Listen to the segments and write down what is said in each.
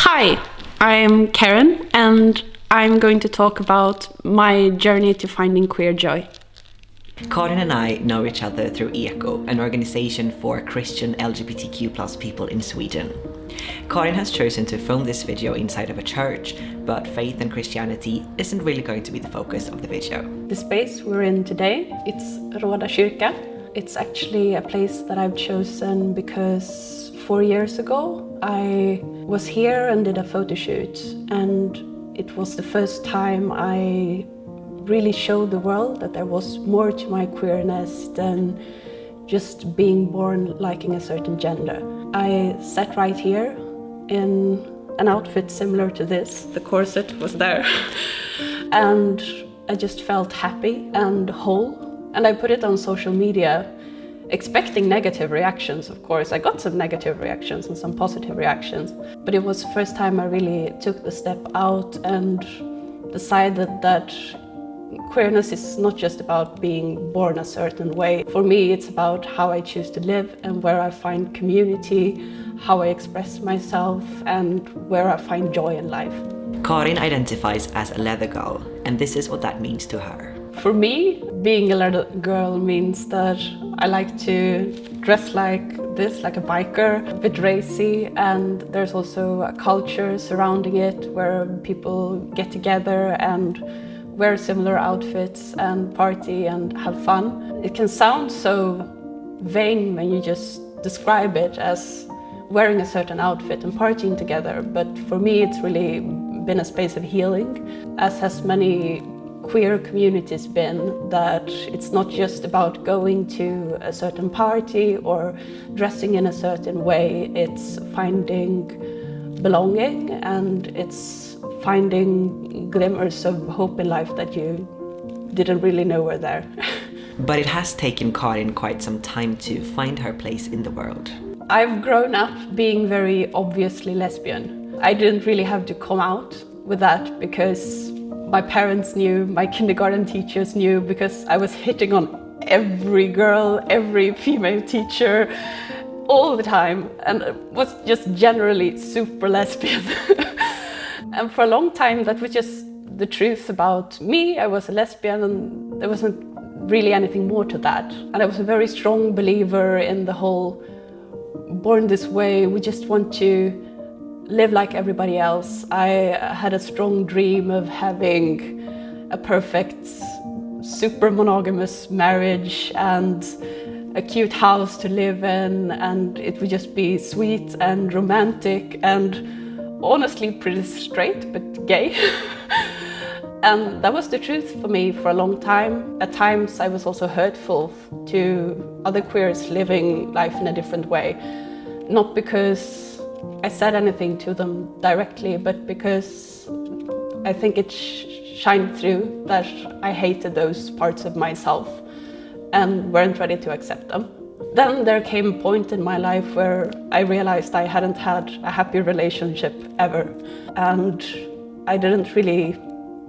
Hi, I'm Karin and I'm going to talk about my journey to finding queer joy. Karin and I know each other through ECO, an organization for Christian LGBTQ+ people in Sweden. Karin has chosen to film this video inside of a church, but faith and Christianity isn't really going to be the focus of the video. The space we're in today, it's Råda kyrka. It's actually a place that I've chosen because 4 years ago I was here and did a photo shoot, and it was the first time I really showed the world that there was more to my queerness than just being born liking a certain gender. I sat right here in an outfit similar to this. The corset was there and I just felt happy and whole, and I put it on social media expecting negative reactions. Of course, I got some negative reactions and some positive reactions, but it was the first time I really took the step out and decided that queerness is not just about being born a certain way. For me, it's about how I choose to live and where I find community, how I express myself, and where I find joy in life. Karin identifies as a leather girl, and this is what that means to her. For me, being a leather girl means that I like to dress like this, like a biker, a bit racy, and there's also a culture surrounding it where people get together and wear similar outfits and party and have fun. It can sound so vain when you just describe it as wearing a certain outfit and partying together, but for me it's really been a space of healing, as has many queer communities been, that it's not just about going to a certain party or dressing in a certain way, it's finding belonging and it's finding glimmers of hope in life that you didn't really know were there. But it has taken Karin quite some time to find her place in the world. I've grown up being very obviously lesbian. I didn't really have to come out with that because my parents knew, my kindergarten teachers knew, because I was hitting on every girl, every female teacher, all the time, and was just generally super lesbian. And for a long time that was just the truth about me. I was a lesbian and there wasn't really anything more to that. And I was a very strong believer in the whole born this way, we just want to live like everybody else. I had a strong dream of having a perfect, super monogamous marriage and a cute house to live in, and it would just be sweet and romantic and honestly pretty straight, but gay. And that was the truth for me for a long time. At times I was also hurtful to other queers living life in a different way. Not because I said anything to them directly, but because I think it shined through that I hated those parts of myself and weren't ready to accept them. Then there came a point in my life where I realized I hadn't had a happy relationship ever, and I didn't really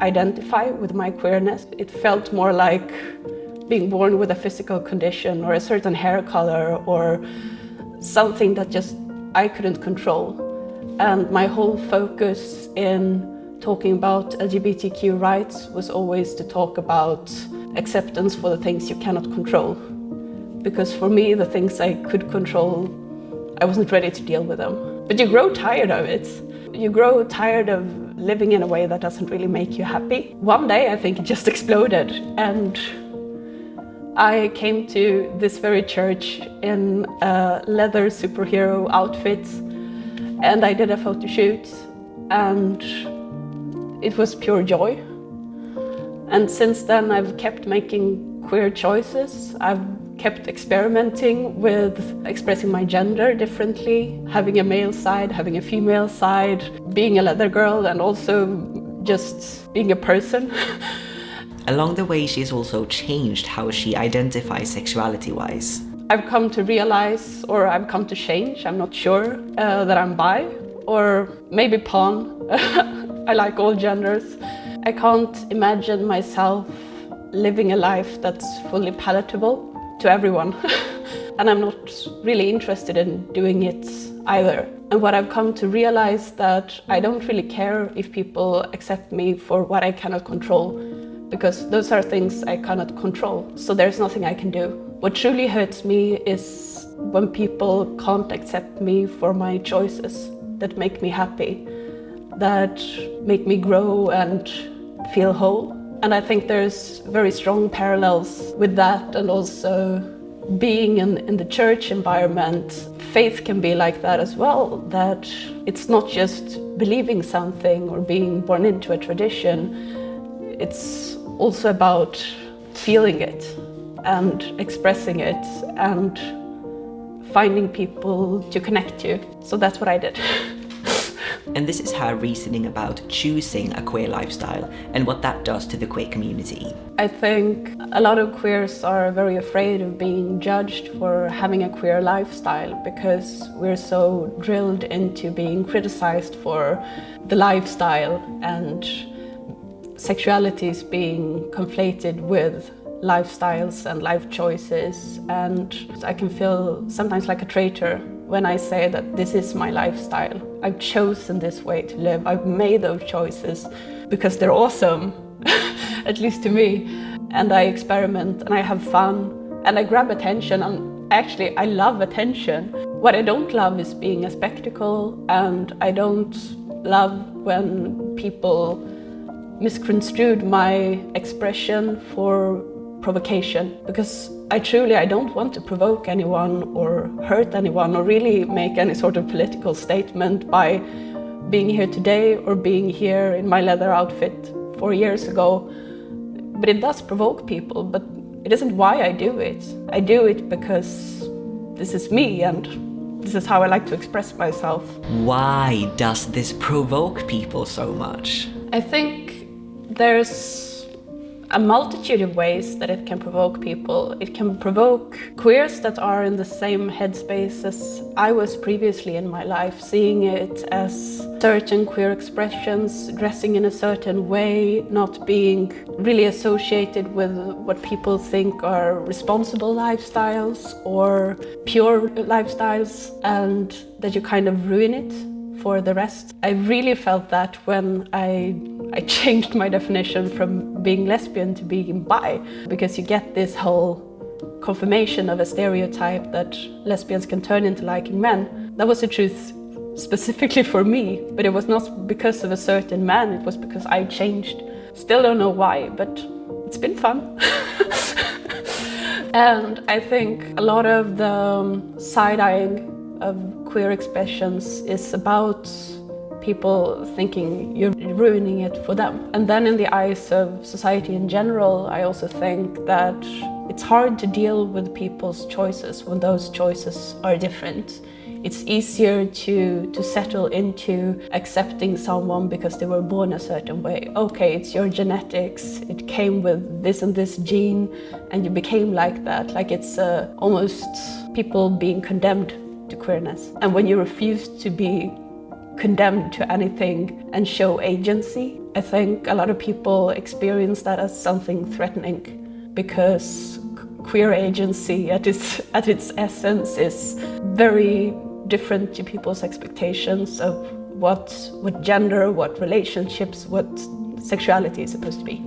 identify with my queerness. It felt more like being born with a physical condition or a certain hair color or something that just I couldn't control. And my whole focus in talking about LGBTQ rights was always to talk about acceptance for the things you cannot control. Because for me, the things I could control, I wasn't ready to deal with them. But you grow tired of it. You grow tired of living in a way that doesn't really make you happy. One day, I think it just exploded, and I came to this very church in a leather superhero outfit, and I did a photo shoot, and it was pure joy. And since then I've kept making queer choices. I've kept experimenting with expressing my gender differently, having a male side, having a female side, being a leather girl, and also just being a person. Along the way, she's also changed how she identifies sexuality-wise. I've come to realize, or I've come to change, I'm not sure, that I'm bi, or maybe pan. I like all genders. I can't imagine myself living a life that's fully palatable to everyone. And I'm not really interested in doing it either. And what I've come to realize that I don't really care if people accept me for what I cannot control, because those are things I cannot control, so there's nothing I can do. What truly hurts me is when people can't accept me for my choices that make me happy, that make me grow and feel whole. And I think there's very strong parallels with that, and also being in the church environment. Faith can be like that as well, that it's not just believing something or being born into a tradition, it's also about feeling it and expressing it and finding people to connect to. So that's what I did. And this is her reasoning about choosing a queer lifestyle and what that does to the queer community. I think a lot of queers are very afraid of being judged for having a queer lifestyle, because we're so drilled into being criticized for the lifestyle, and sexuality is being conflated with lifestyles and life choices. And I can feel sometimes like a traitor when I say that this is my lifestyle. I've chosen this way to live. I've made those choices because they're awesome, at least to me. And I experiment and I have fun and I grab attention. And actually, I love attention. What I don't love is being a spectacle, and I don't love when people misconstrued my expression for provocation, because I don't want to provoke anyone or hurt anyone or really make any sort of political statement by being here today or being here in my leather outfit 4 years ago. But it does provoke people, but it isn't why I do it. I do it because this is me and this is how I like to express myself. Why does this provoke people so much? I think there's a multitude of ways that it can provoke people. It can provoke queers that are in the same headspace as I was previously in my life, seeing it as certain queer expressions, dressing in a certain way, not being really associated with what people think are responsible lifestyles or pure lifestyles, and that you kind of ruin it for the rest. I really felt that when I changed my definition from being lesbian to being bi, because you get this whole confirmation of a stereotype that lesbians can turn into liking men. That was the truth specifically for me, but it was not because of a certain man, it was because I changed. Still don't know why, but it's been fun. And I think a lot of the side-eyeing of queer expressions is about people thinking you're ruining it for them. And then in the eyes of society in general, I also think that it's hard to deal with people's choices when those choices are different. It's easier to settle into accepting someone because they were born a certain way. Okay, it's your genetics, it came with this and this gene, and you became like that. Like it's almost people being condemned to queerness. And when you refuse to be condemned to anything and show agency, I think a lot of people experience that as something threatening, because queer agency at its essence is very different to people's expectations of what gender, what relationships, what sexuality is supposed to be.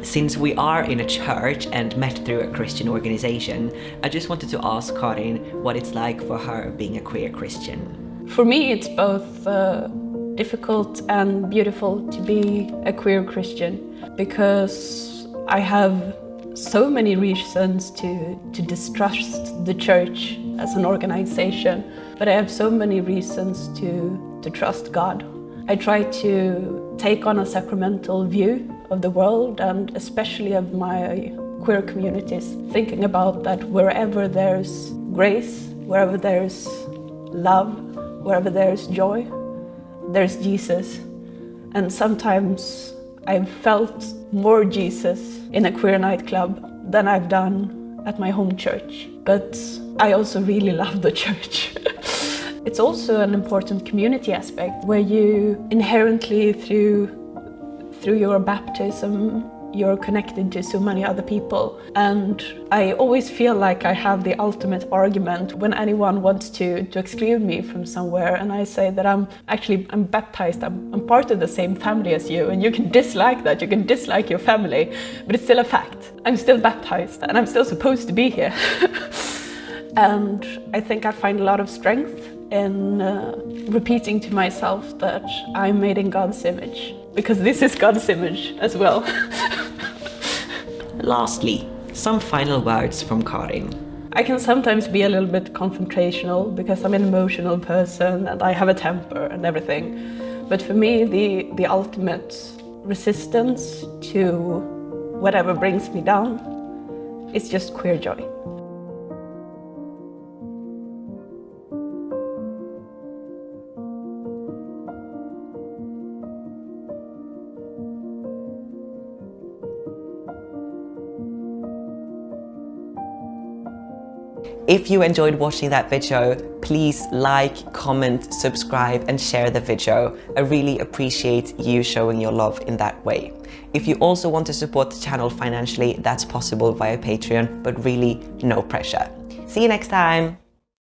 Since we are in a church and met through a Christian organization, I just wanted to ask Karin what it's like for her being a queer Christian. For me, it's both difficult and beautiful to be a queer Christian, because I have so many reasons to distrust the church as an organization, but I have so many reasons to trust God. I try to take on a sacramental view of the world, and especially of my queer communities, thinking about that wherever there's grace, wherever there's love, wherever there's joy, there's Jesus. And sometimes I've felt more Jesus in a queer nightclub than I've done at my home church. But I also really love the church. It's also an important community aspect where you inherently, through your baptism, you're connected to so many other people. And I always feel like I have the ultimate argument when anyone wants to exclude me from somewhere, and I say that I'm baptized, I'm part of the same family as you, and you can dislike that, you can dislike your family, but it's still a fact. I'm still baptized and I'm still supposed to be here. And I think I find a lot of strength in repeating to myself that I'm made in God's image, because this is God's image as well. Lastly, some final words from Karin. I can sometimes be a little bit confrontational because I'm an emotional person and I have a temper and everything. But for me, the ultimate resistance to whatever brings me down is just queer joy. If you enjoyed watching that video, please like, comment, subscribe and share the video. I really appreciate you showing your love in that way. If you also want to support the channel financially, that's possible via Patreon, but really no pressure. See you next time!